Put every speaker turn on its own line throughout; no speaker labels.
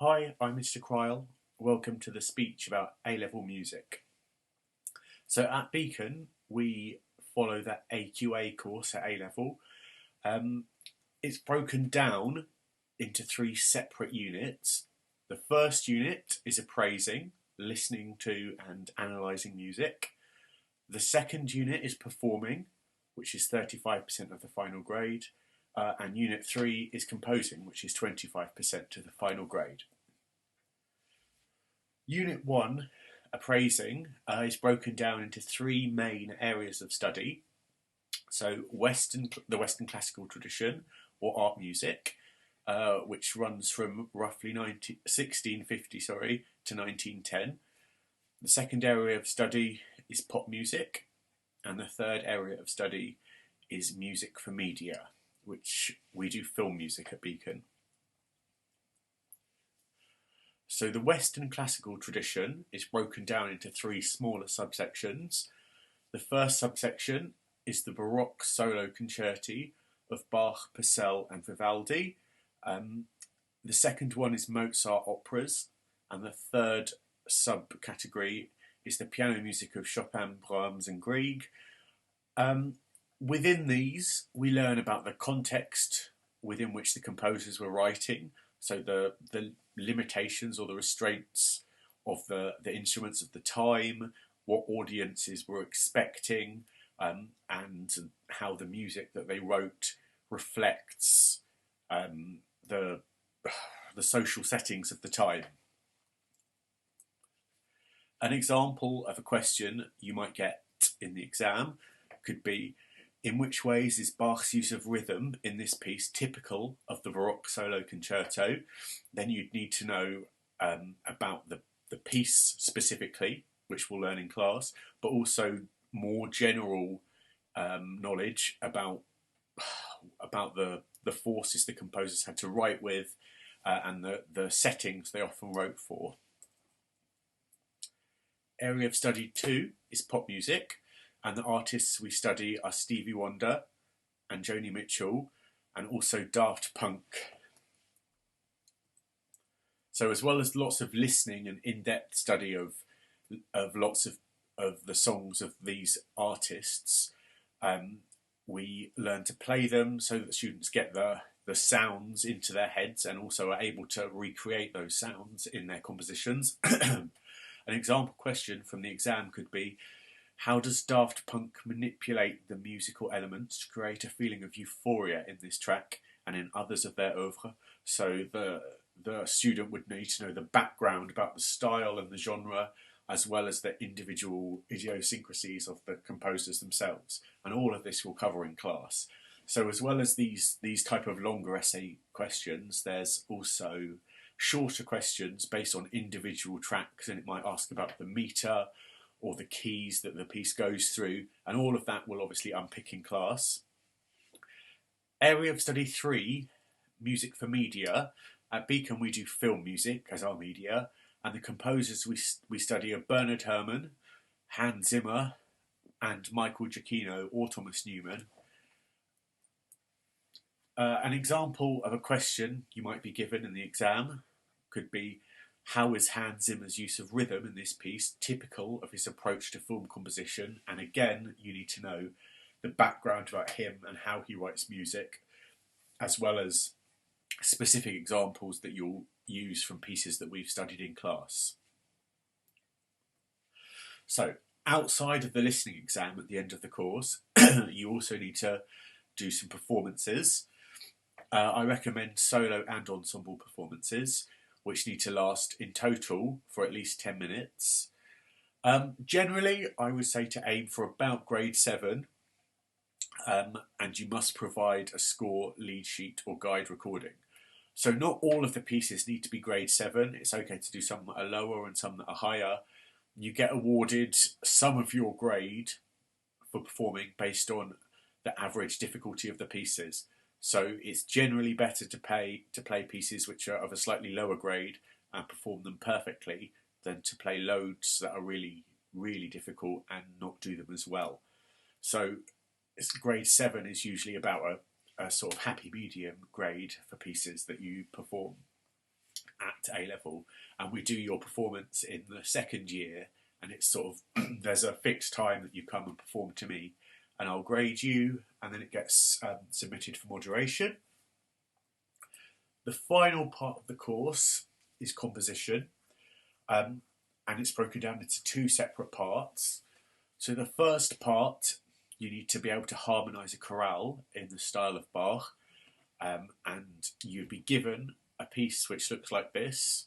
Hi, I'm Mr. Cryle. Welcome to the speech about A-level music. So at Beacon, we follow the AQA course at A-level. Um, it's broken down into three separate units. The first unit is appraising, listening to and analysing music. The second unit is performing, which is 35% of the final grade. And unit 3 is composing, which is 25% of the final grade. Unit 1, appraising, is broken down into three main areas of study. So the Western classical tradition, or art music, which runs from roughly 1650 to 1910. The second area of study is pop music, and the third area of study is music for media, which we do film music at Beacon. So the Western classical tradition is broken down into three smaller subsections. The first subsection is the Baroque solo concerti of Bach, Purcell and Vivaldi. The second one is Mozart operas, and the third subcategory is the piano music of Chopin, Brahms and Grieg. Within these, we learn about the context within which the composers were writing, so the limitations or the restraints of the instruments of the time, what audiences were expecting, and how the music that they wrote reflects the social settings of the time. An example of a question you might get in the exam could be, in which ways is Bach's use of rhythm in this piece typical of the Baroque solo concerto? Then you'd need to know about the piece specifically, which we'll learn in class, but also more general knowledge about the forces the composers had to write with and the settings they often wrote for. Area of study 2 is pop music, and the artists we study are Stevie Wonder and Joni Mitchell, and also Daft Punk. So as well as lots of listening and in-depth study of lots of the songs of these artists, we learn to play them so that students get the sounds into their heads and also are able to recreate those sounds in their compositions. An example question from the exam could be, how does Daft Punk manipulate the musical elements to create a feeling of euphoria in this track and in others of their oeuvre? So the student would need to know the background about the style and the genre, as well as the individual idiosyncrasies of the composers themselves. And all of this we'll cover in class. So as well as these type of longer essay questions, there's also shorter questions based on individual tracks, and it might ask about the meter or the keys that the piece goes through, and all of that will obviously unpick in class. Area of study 3, music for media. At Beacon we do film music as our media, and the composers we study are Bernard Herrmann, Hans Zimmer, and Michael Giacchino or Thomas Newman. An example of a question you might be given in the exam could be, how is Hans Zimmer's use of rhythm in this piece typical of his approach to film composition? And again, you need to know the background about him and how he writes music, as well as specific examples that you'll use from pieces that we've studied in class. So, outside of the listening exam at the end of the course, you also need to do some performances. I recommend solo and ensemble performances, which need to last in total for at least 10 minutes. Generally, I would say to aim for about grade 7, and you must provide a score, lead sheet or guide recording. So not all of the pieces need to be grade 7. It's okay to do some that are lower and some that are higher. You get awarded some of your grade for performing based on the average difficulty of the pieces. So it's generally better to play pieces which are of a slightly lower grade and perform them perfectly than to play loads that are really, really difficult and not do them as well. So grade 7 is usually about a sort of happy medium grade for pieces that you perform at A level, and we do your performance in the second year, and it's sort of there's a fixed time that you come and perform to me, and I'll grade you, and then it gets submitted for moderation. The final part of the course is composition, and it's broken down into two separate parts. So the first part, you need to be able to harmonise a chorale in the style of Bach, and you'd be given a piece which looks like this,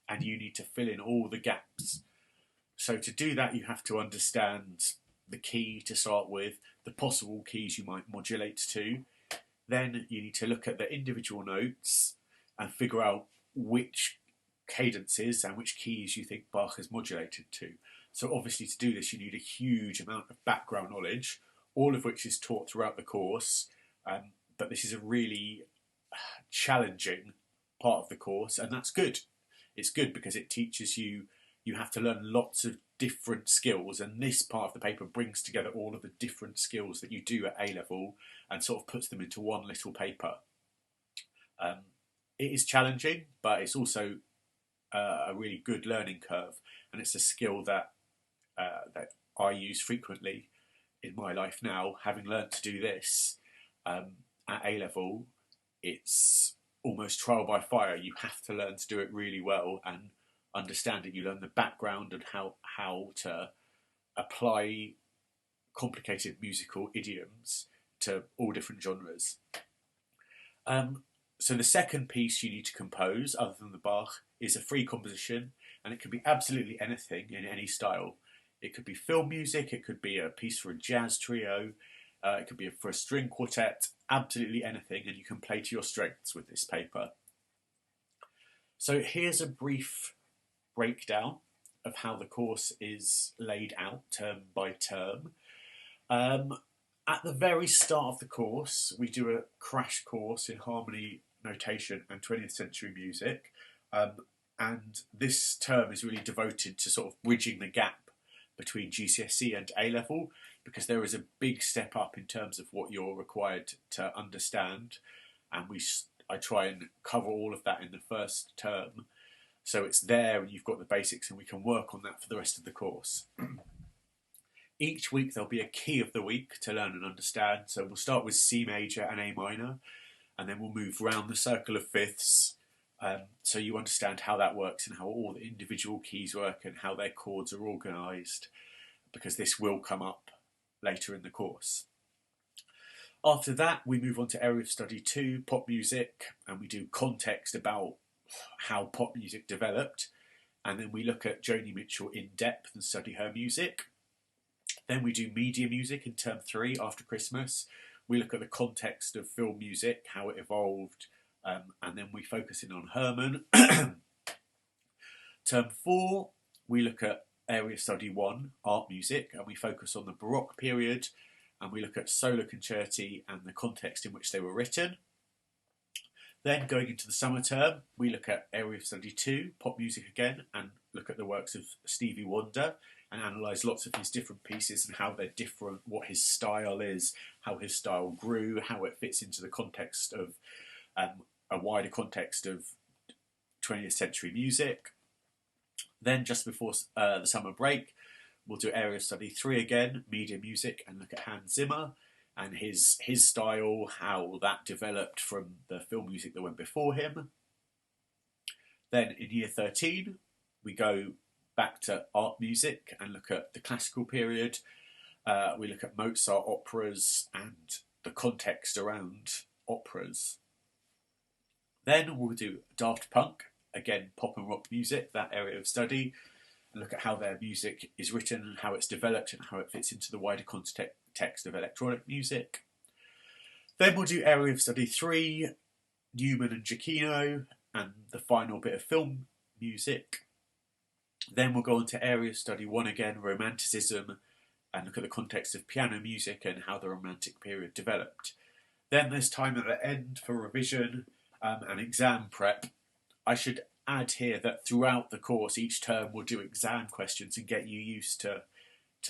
and you need to fill in all the gaps. So to do that, you have to understand the key to start with, the possible keys you might modulate to. Then you need to look at the individual notes and figure out which cadences and which keys you think Bach has modulated to. So obviously to do this, you need a huge amount of background knowledge, all of which is taught throughout the course. But this is a really challenging part of the course, and that's good. It's good because it teaches you, you have to learn lots of different skills, and this part of the paper brings together all of the different skills that you do at A level and sort of puts them into one little paper. It is challenging, but it's also a really good learning curve, and it's a skill that I use frequently in my life now. Having learned to do this at A level, it's almost trial by fire. You have to learn to do it really well and understand it. You learn the background and how to apply complicated musical idioms to all different genres. So the second piece you need to compose, other than the Bach, is a free composition, and it can be absolutely anything in any style. It could be film music, it could be a piece for a jazz trio, it could be for a string quartet, absolutely anything, and you can play to your strengths with this paper. So here's a brief breakdown of how the course is laid out term by term. At the very start of the course, we do a crash course in harmony, notation and 20th century music, and this term is really devoted to sort of bridging the gap between GCSE and A level, because there is a big step up in terms of what you're required to understand, and I try and cover all of that in the first term, so it's there and you've got the basics, and we can work on that for the rest of the course. Each week there'll be a key of the week to learn and understand, so we'll start with C major and A minor, and then we'll move round the circle of fifths, so you understand how that works and how all the individual keys work and how their chords are organised, because this will come up later in the course. After that, we move on to Area of Study 2, Pop Music, and we do context about how pop music developed, and then we look at Joni Mitchell in depth and study her music. Then we do Media Music in Term 3 after Christmas. We look at the context of film music, how it evolved, and then we focus in on Herman. Term 4, we look at Area Study 1, Art Music, and we focus on the Baroque period, and we look at solo concerti and the context in which they were written. Then going into the summer term, we look at Area of Study 2, Pop Music again, and look at the works of Stevie Wonder and analyse lots of his different pieces and how they're different, what his style is, how his style grew, how it fits into the context of a wider context of 20th century music. Then just before the summer break, we'll do Area of Study 3 again, Media Music, and look at Hans Zimmer and his style, how that developed from the film music that went before him. Then in year 13, we go back to art music and look at the classical period. We look at Mozart operas and the context around operas. Then we'll do Daft Punk, again pop and rock music, that area of study, and look at how their music is written and how it's developed and how it fits into the wider context of electronic music. Then we'll do Area of Study 3, Newman and Giacchino, and the final bit of film music. Then we'll go on to Area of Study 1 again, Romanticism, and look at the context of piano music and how the Romantic period developed. Then there's time at the end for revision and exam prep. I should add here that throughout the course, each term we'll do exam questions and get you used to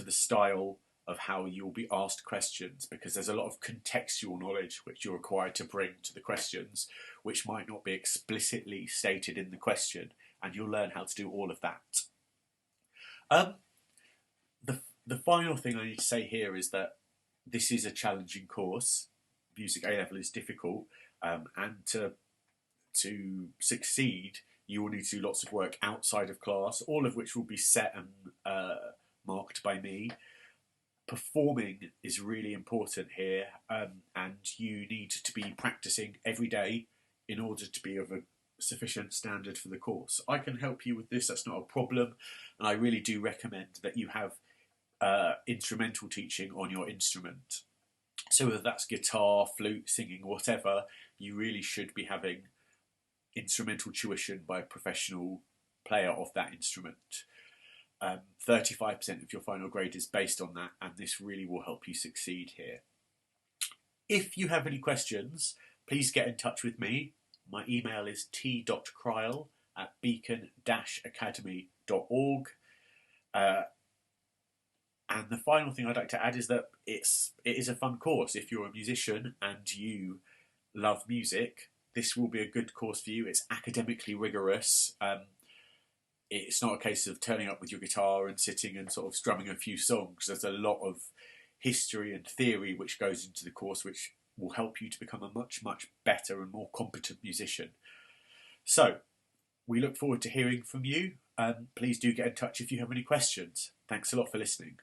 the style of how you'll be asked questions, because there's a lot of contextual knowledge which you're required to bring to the questions, which might not be explicitly stated in the question, and you'll learn how to do all of that. The final thing I need to say here is that this is a challenging course. Music A level is difficult, and to succeed, you will need to do lots of work outside of class, all of which will be set and marked by me. Performing is really important here, and you need to be practicing every day in order to be of a sufficient standard for the course. I can help you with this, that's not a problem, and I really do recommend that you have instrumental teaching on your instrument. So whether that's guitar, flute, singing, whatever, you really should be having instrumental tuition by a professional player of that instrument. 35% of your final grade is based on that, and this really will help you succeed here. If you have any questions, please get in touch with me. My email is t.cryle@beacon-academy.org. And the final thing I'd like to add is that it is a fun course. If you're a musician and you love music, this will be a good course for you. It's academically rigorous. It's not a case of turning up with your guitar and sitting and sort of strumming a few songs. There's a lot of history and theory which goes into the course, which will help you to become a much, much better and more competent musician. So, we look forward to hearing from you. Please do get in touch if you have any questions. Thanks a lot for listening.